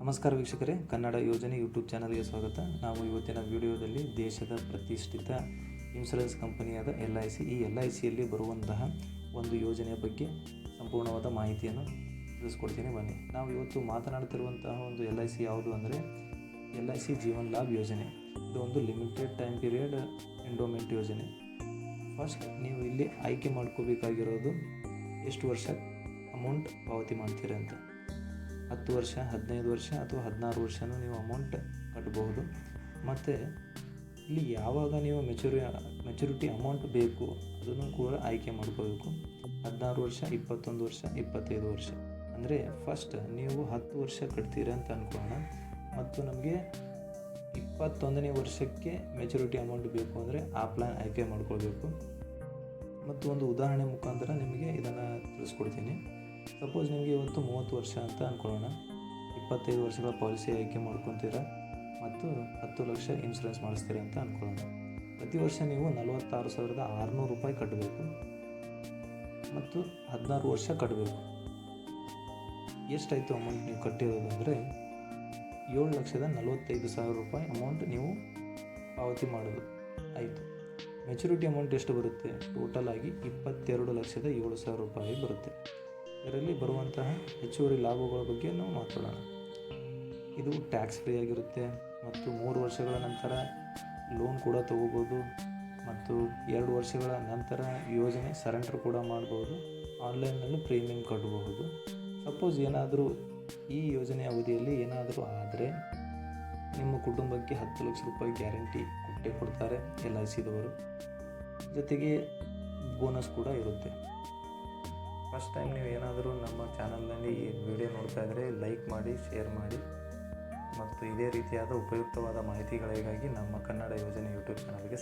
ನಮಸ್ಕಾರ ವೀಕ್ಷಕರೇ, ಕನ್ನಡ ಯೋಜನೆ ಯೂಟ್ಯೂಬ್ ಚಾನಲ್ಗೆ ಸ್ವಾಗತ. ನಾವು ಇವತ್ತಿನ ವಿಡಿಯೋದಲ್ಲಿ ದೇಶದ ಪ್ರತಿಷ್ಠಿತ ಇನ್ಶೂರೆನ್ಸ್ ಕಂಪನಿಯಾದ LIC, ಈ LICಯಲ್ಲಿ ಬರುವಂತಹ ಒಂದು ಯೋಜನೆಯ ಬಗ್ಗೆ ಸಂಪೂರ್ಣವಾದ ಮಾಹಿತಿಯನ್ನು ತಿಳಿಸ್ಕೊಡ್ತೀನಿ. ಬನ್ನಿ, ನಾವು ಇವತ್ತು ಮಾತನಾಡ್ತಿರುವಂತಹ ಒಂದು LIC ಯಾವುದು ಅಂದರೆ LIC ಜೀವನ್ ಲಾಭ್ ಯೋಜನೆ. ಇದು ಒಂದು ಲಿಮಿಟೆಡ್ ಟೈಮ್ ಪೀರಿಯಡ್ ಎಂಡೋಮೆಂಟ್ ಯೋಜನೆ. ಫಸ್ಟ್ ನೀವು ಇಲ್ಲಿ ಆಯ್ಕೆ ಮಾಡ್ಕೋಬೇಕಾಗಿರೋದು ಎಷ್ಟು ವರ್ಷ ಅಮೌಂಟ್ ಪಾವತಿ ಮಾಡ್ತೀರಾ ಅಂತ. 10 ವರ್ಷ, 15 ವರ್ಷ ಅಥವಾ 16 ವರ್ಷವೂ ನೀವು ಅಮೌಂಟ್ ಕಟ್ಟಬಹುದು. ಮತ್ತು ಇಲ್ಲಿ ಯಾವಾಗ ನೀವು ಮೆಚುರಿಟಿ ಅಮೌಂಟ್ ಬೇಕು ಅದನ್ನು ಕೂಡ ಆಯ್ಕೆ ಮಾಡ್ಕೋಬೇಕು. 16 ವರ್ಷ, 21 ವರ್ಷ, 25 ವರ್ಷ. ಅಂದರೆ ಫಸ್ಟ್ ನೀವು 10 ವರ್ಷ ಕಟ್ತೀರ ಅಂತ ಅಂದ್ಕೊಳ್ಳೋಣ, ಮತ್ತು ನಮಗೆ 21ನೇ ವರ್ಷಕ್ಕೆ ಮೆಚುರಿಟಿ ಅಮೌಂಟ್ ಬೇಕು ಅಂದರೆ ಆ ಪ್ಲ್ಯಾನ್ ಆಯ್ಕೆ ಮಾಡ್ಕೊಳ್ಬೇಕು. ಮತ್ತು ಒಂದು ಉದಾಹರಣೆ ಮುಖಾಂತರ ನಿಮಗೆ ಇದನ್ನು ತಿಳಿಸ್ಕೊಡ್ತೀನಿ. ಸಪೋಸ್ ನಿಮಗೆ ಇವತ್ತು 30 ವರ್ಷ ಅಂತ ಅಂದ್ಕೊಳ್ಳೋಣ, 25 ವರ್ಷಗಳ ಪಾಲಿಸಿ ಆಯ್ಕೆ ಮಾಡ್ಕೊತೀರ ಮತ್ತು 10 ಲಕ್ಷ ಇನ್ಶೂರೆನ್ಸ್ ಮಾಡಿಸ್ತೀರ ಅಂತ ಅಂದ್ಕೊಳ್ಳೋಣ. ಪ್ರತಿ ವರ್ಷ ನೀವು 46,600 ರೂಪಾಯಿ ಕಟ್ಟಬೇಕು ಮತ್ತು 16 ವರ್ಷ ಕಟ್ಟಬೇಕು. ಎಷ್ಟಾಯಿತು ಅಮೌಂಟ್ ನೀವು ಕಟ್ಟಿರೋದು ಅಂದರೆ 7,45,000 ರೂಪಾಯಿ ಅಮೌಂಟ್ ನೀವು ಪಾವತಿ ಮಾಡೋದು ಆಯಿತು. ಮೆಚುರಿಟಿ ಅಮೌಂಟ್ ಎಷ್ಟು ಬರುತ್ತೆ? ಟೋಟಲ್ ಆಗಿ 22,07,000 ರೂಪಾಯಿ ಬರುತ್ತೆ. ಇದರಲ್ಲಿ ಬರುವಂತಹ ಹೆಚ್ಚುವರಿ ಲಾಭಗಳ ಬಗ್ಗೆ ನಾವು ಮಾತಾಡೋಣ. ಇದು ಟ್ಯಾಕ್ಸ್ ಫ್ರೀ ಆಗಿರುತ್ತೆ ಮತ್ತು 3 ವರ್ಷಗಳ ನಂತರ ಲೋನ್ ಕೂಡ ತೊಗೋಬೋದು ಮತ್ತು 2 ವರ್ಷಗಳ ನಂತರ ಯೋಜನೆ ಸರೆಂಡರ್ ಕೂಡ ಮಾಡ್ಬೋದು. ಆನ್ಲೈನಲ್ಲಿ ಪ್ರೀಮಿಯಂ ಕಟ್ಟಬಹುದು. ಸಪೋಸ್ ಏನಾದರೂ ಈ ಯೋಜನೆ ಅವಧಿಯಲ್ಲಿ ಏನಾದರೂ ಆದರೆ ನಿಮ್ಮ ಕುಟುಂಬಕ್ಕೆ 10 ಲಕ್ಷ ರೂಪಾಯಿ ಗ್ಯಾರಂಟಿ ಕೊಡ್ತಾರೆ LICದವರು. ಜೊತೆಗೆ ಬೋನಸ್ ಕೂಡ ಇರುತ್ತೆ. ಫಸ್ಟ್ ಟೈಮ್ ನೀವು ಏನಾದರೂ ನಮ್ಮ ಚಾನಲ್ನಲ್ಲಿ ಈ ವಿಡಿಯೋ ನೋಡ್ತಾ ಇದ್ದರೆ ಲೈಕ್ ಮಾಡಿ, ಶೇರ್ ಮಾಡಿ ಮತ್ತು ಇದೇ ರೀತಿಯಾದ ಉಪಯುಕ್ತವಾದ ಮಾಹಿತಿಗಳಿಗಾಗಿ ನಮ್ಮ ಕನ್ನಡ ಯೋಜನೆ ಯೂಟ್ಯೂಬ್ ಚಾನಲ್ಗೆ